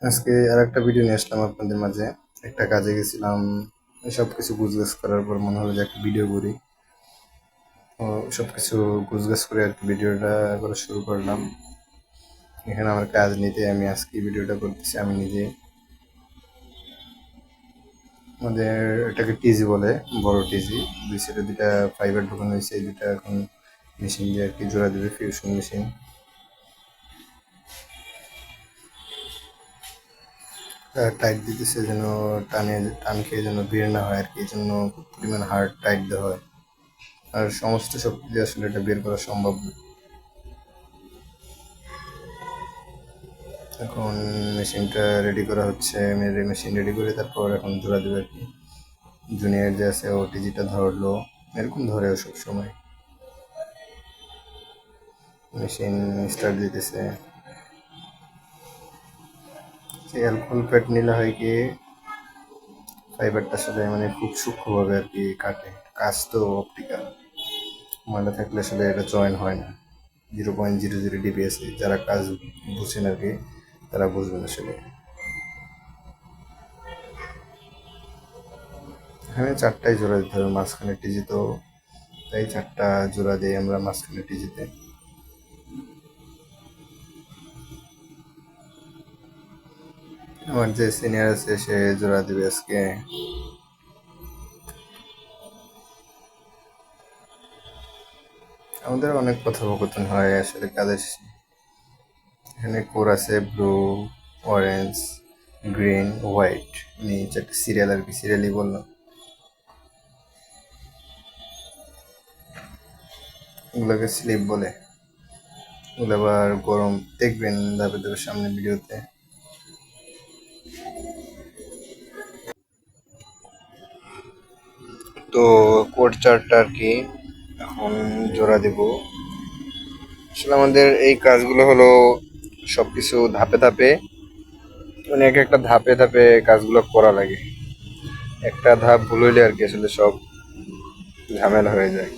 আজকে আরেকটা ভিডিও নিয়ে আসলাম আপনাদের মাঝে। একটা কাজে গেছিলাম, সবকিছু গুছগাছ করার পর মনে হলো যে একটা ভিডিও করি। তো সবকিছু গুছগাছ করে আর কি ভিডিওটা করা শুরু করলাম। এখানে আমার কাজ নিতে আমি আজকে ভিডিওটা করতেছি আমি নিজে। আমাদের এটাকে টিজি বলে, বড় টিজি। দুই সাইডে দুইটা ফাইবার ঢোকানো হয়েছে, এই দুটা এখন মেশিন দিয়ে আর কি জোড়া দেবে, ফিউশন মেশিন। টাইট দিতেছে যেন টান খেয়ে যেন বের না হয় আর কি, এই জন্য পরিমাণ হার্ড টাইট দেওয়া হয়। আর সমস্ত শক্তি দিয়ে আসলে এটা বের করা সম্ভব না। এখন মেশিনটা রেডি করা হচ্ছে, মেশিন রেডি করে তারপর এখন জোড়া দেবে আর কি। জুনিয়র যে আছে ও টিজিটা ধরলো, এরকম ধরে ও সব সময়। মেশিন স্টার্ট দিতেছে। অ্যালকোহল প্যাড নিলে হয় কি, ফাইবারটা আসলে মানে খুব সূক্ষ্মভাবে আর কি কাটে। কাজ তো অপটিক্যাল, ময়লা থাকলে আসলে এটা জয়েন হয় না। 0.00 ডিপিএসে যারা কাজ বুঝছেন আর কি, তারা বুঝবেন আসলে। এখানে চারটায় জোড়া দিতে হবে মাঝখানে টিজি, তো তাই চারটা জোড়া দিই আমরা মাঝখানে টিজিতে। আমার যে সিনিয়র আছে সে জোড়া দিবে আজকে। আমাদের অনেক কথোপকথন হয় আসলে কাদের। এখানে কোর আছে ব্লু, অরেঞ্জ, গ্রিন, হোয়াইট, মানে চারটে সিরিয়াল আর কি, সিরিয়ালই বললাম। এগুলোকে স্লিপ বলে। ওগুলো আবার গরম দেখবেন ধাপে ধাপে সামনে ভিডিওতে। তো কোড চারটা আর কি এখন জোড়া দেব। আসলে আমাদের এই কাজগুলো হলো সবকিছু ধাপে ধাপে, মানে এক একটা ধাপে ধাপে কাজগুলো করা লাগে। একটা ধাপ ভুল হইলে আর কি আসলে সব ঝামেলা হয়ে যায়।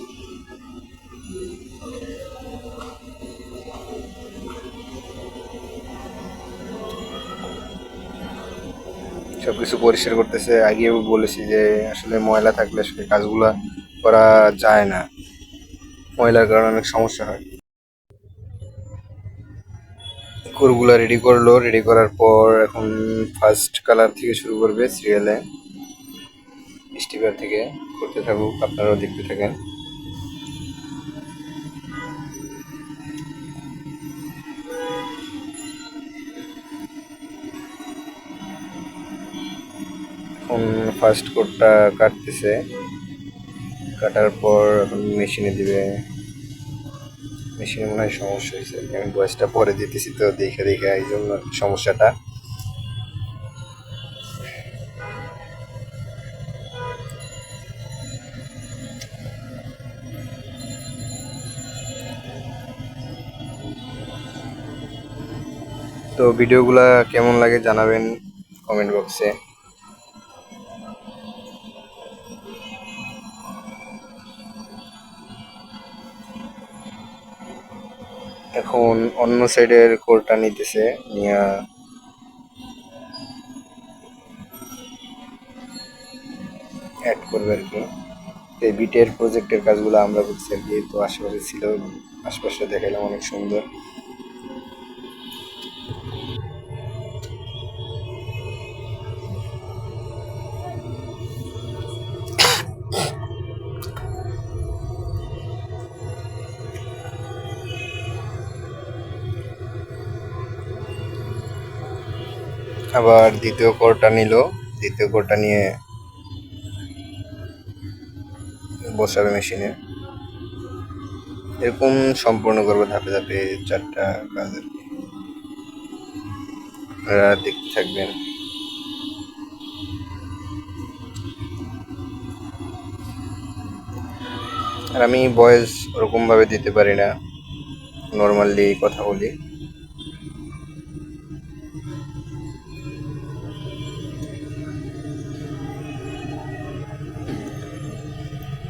সবকিছু পরিষ্কার করতেছে। আগেও বলেছি যে আসলে ময়লা থাকলে আসলে কাজগুলা করা যায় না, ময়লার কারণে অনেক সমস্যা হয়। কোরগুলা রেডি করলো, রেডি করার পর এখন ফার্স্ট কালার থেকে শুরু করবে সিরিয়ালে, স্টিকার থেকে। করতে থাকুক, আপনারাও দেখতে থাকেন। এখন ফার্স্ট কোডটা কাটতেছে, কাটার পর এখন মেশিনে দিবে। মেশিনে মনে হয় সমস্যা হয়েছে, আমি বয়সটা পরে দিতেছি তো দেখে দেখে এই জন্য সমস্যাটা। তো ভিডিওগুলা কেমন লাগে জানাবেন কমেন্ট বক্সে। এখন অন্য সাইডের কোরটা নিতেছে, নিয়ে অ্যাড করবে আর কি। এই বিটের প্রজেক্টের কাজগুলো আমরা করছি আর কি, তো আশেপাশে ছিল, আশপাশে দেখালাম অনেক সুন্দর। আবার দ্বিতীয় কোরটা নিল, দ্বিতীয় কোরটা নিয়ে বসাবে মেশিনে। এরকম সম্পূর্ণ করবো ধাপে ধাপে চারটা কাজ আর কি, আপনারা দেখতে থাকবেন। আর আমি ভয়েস ওরকমভাবে দিতে পারি না, নর্মালি কথা বলি।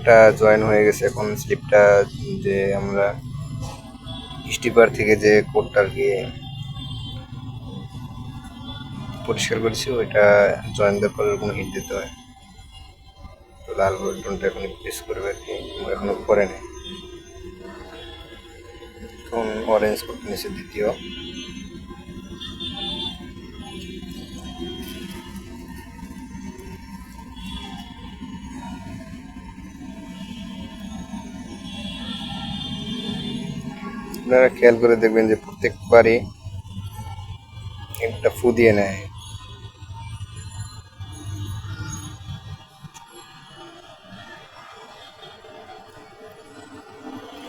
এটা জয়েন হয়ে গেছে। এখন স্লিপটা যে আমরা স্টিপার থেকে যে কোডটা আর কি পরিষ্কার করেছি ওইটা জয়েন দেওয়ার পরে কোনো হিট দিতে হয়। তো লাল বাটনটা এখন প্রেস করবে আর কি, এখনো করে নেই। এখন অরেঞ্জ করতে নিচে দ্বিতীয়, আপনারা খেয়াল করে দেখবেন যে প্রত্যেকবারই একটা ফু দিয়ে নেয়।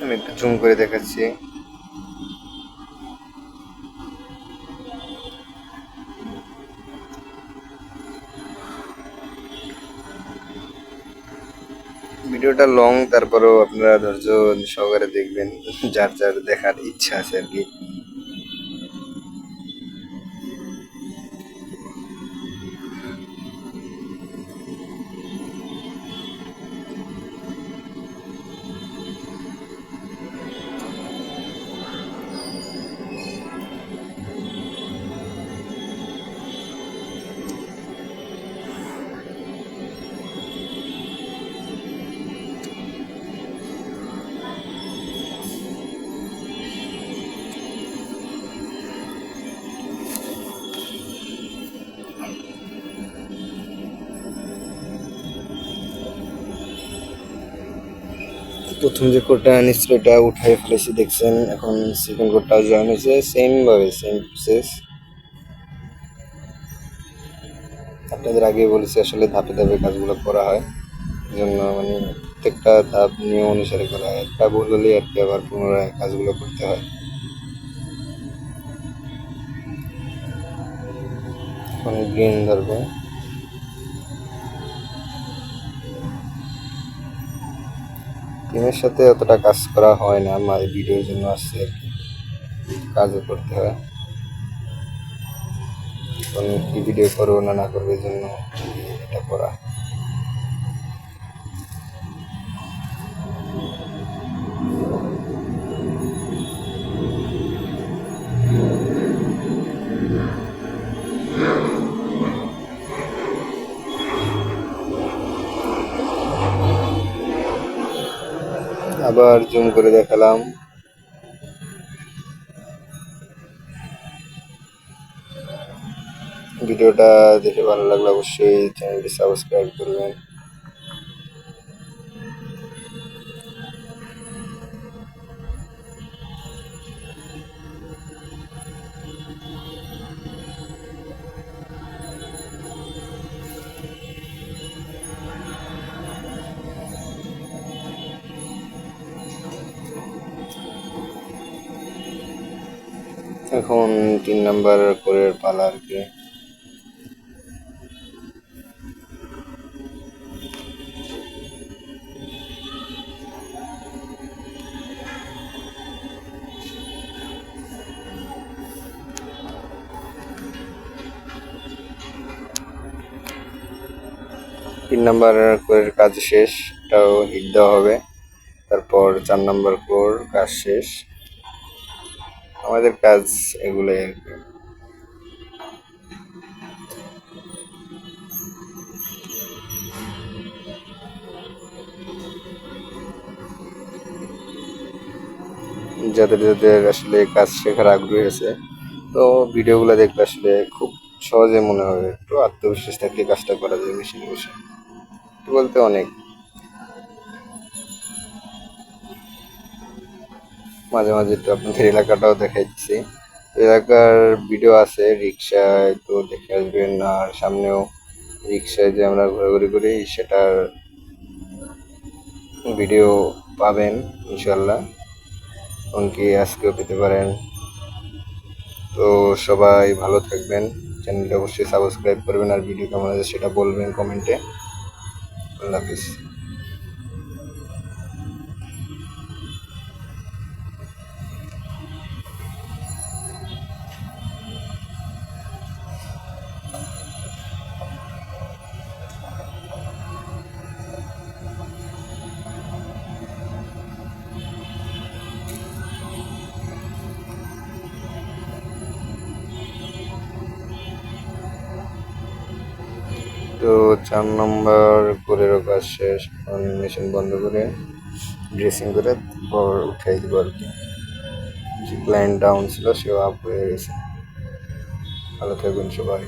আমি একটু জুম করে দেখাচ্ছি। ভিডিওটা লং, তারপরেও আপনারা ধৈর্য সহকারে দেখবেন, যার যার দেখার ইচ্ছা আছে আর কি। প্রথম যে কোডটা নিচ্ছিল এটা উঠাই ফেলেছি দেখছেন, এখন সেকেন্ড কোডটা জয়েন হয়েছে সেম ভাবে, সেম প্রসেস। আপনাদের আগে বলেছি আসলে ধাপে ধাপে কাজগুলো করা হয়, জন্য মানে প্রত্যেকটা ধাপ নিয়ম অনুসারে করা হয়। একটা ভুল হলে আর কি আবার পুনরায় কাজগুলো করতে হয়। এখন গ্রিন ধরবে, টিমের সাথে অতটা কাজ করা হয় না, আমার ভিডিওর জন্য আসছে আর কি, কাজও করতে হয়। এখন কি ভিডিও করবো না করবে এই জন্য এটা করা। আবার জুম করে দেখালাম। ভিডিওটা দেখে ভালো লাগলে অবশ্যই চ্যানেলটি সাবস্ক্রাইব করবেন। এখন 3 নাম্বার করে পালা আর কি। তিন নাম্বার কোরের কাজ শেষ, এটাও হিট দেওয়া হবে। তারপর 4 নাম্বার কোর কাজ শেষ। আমাদের কাজ এগুলোই আর কি। যাদের যাদের আসলে কাজ শেখার আগ্রহী আছে, তো ভিডিওগুলো দেখলে আসলে খুব সহজে মনে হবে, একটু আত্মবিশ্বাস থাকলে কাজটা করা যায় মেশিনে বসে। বলতে অনেক, মাঝে মাঝে একটু আপনাদের এলাকাটাও দেখাচ্ছি। এলাকার ভিডিও আছে, রিক্সায় তো দেখে আসবেন, আর সামনেও রিক্সায় যে আমরা ঘোরাঘুরি করি সেটার ভিডিও পাবেন ইনশাল্লাহ, এমনকি আজকেও পেতে পারেন। তো সবাই ভালো থাকবেন, চ্যানেলটা অবশ্যই সাবস্ক্রাইব করবেন, আর ভিডিও কেমন আছে সেটা বলবেন কমেন্টে। আল্লাহ হাফিজ। তো 4 নম্বর কোরেরও কাজ শেষ, এখন মেশিন বন্ধ করে ড্রেসিং করে তারপর উঠাই দিব আর কি। যে ক্লায়েন্ট ডাউন ছিল সেও আপ হয়ে গেছে। ভালো থাকবেন সবাই।